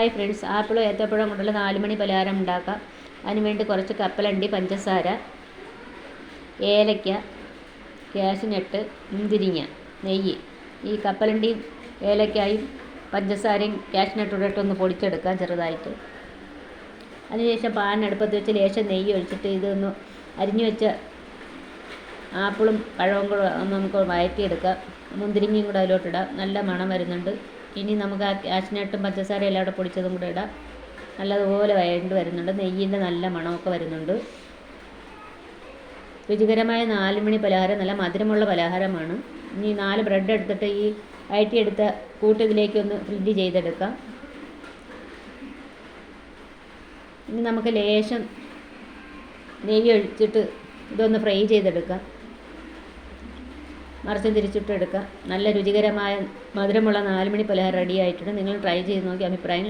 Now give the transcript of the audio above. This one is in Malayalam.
ഹായ് ഫ്രണ്ട്സ്, ആപ്പിളും ഏത്തപ്പഴം കൊണ്ടുള്ള 4 മണി പലഹാരം ഉണ്ടാക്കാം. അതിനുവേണ്ടി കുറച്ച് കപ്പലണ്ടി, പഞ്ചസാര, ഏലയ്ക്ക, കാഷ്നട്ട്, മുന്തിരിങ്ങ, നെയ്യ്. ഈ കപ്പലണ്ടിയും ഏലക്കായും പഞ്ചസാരയും കാഷ്നട്ടും ഇട്ടൊന്ന് പൊടിച്ചെടുക്കാം ചെറുതായിട്ട്. അതിനുശേഷം പാൻ അടുപ്പത്ത് വെച്ച് ലേശം നെയ്യ് ഒഴിച്ചിട്ട് ഇതൊന്ന് അരിഞ്ഞു വെച്ച ആപ്പിളും പഴവും കൂടെ നമുക്ക് വഴറ്റിയെടുക്കാം. മുന്തിരിങ്ങയും കൂടെ അതിലോട്ടിടാം. നല്ല മണം വരുന്നുണ്ട്. ഇനി നമുക്ക് ആ കാഷ്നട്ടും പഞ്ചസാരയും എല്ലാം കൂടെ പൊടിച്ചതും കൂടെ ഇടാം. നല്ലതുപോലെ വഴണ്ട് വരുന്നുണ്ട്. നെയ്യിൻ്റെ നല്ല മണമൊക്കെ വരുന്നുണ്ട്. രുചികരമായ 4 മണി പലഹാരം, നല്ല മധുരമുള്ള പലഹാരമാണ്. ഇനി 4 ബ്രെഡ് എടുത്തിട്ട് ഈ വഴറ്റിയെടുത്ത കൂട്ടിതിലേക്ക് ഒന്ന് ഫില്ല് ചെയ്തെടുക്കാം. ഇനി നമുക്ക് ലേശം നെയ്യ് ഒഴിച്ചിട്ട് ഇതൊന്ന് ഫ്രൈ ചെയ്തെടുക്കാം. മറിച്ചും തിരിച്ചിട്ട് എടുക്കാം. നല്ല രുചികരമായ മധുരമുള്ള 4 മണി പലഹാരം റെഡി ആയിട്ടുണ്ട്. നിങ്ങൾ ട്രൈ ചെയ്ത് നോക്കി അഭിപ്രായം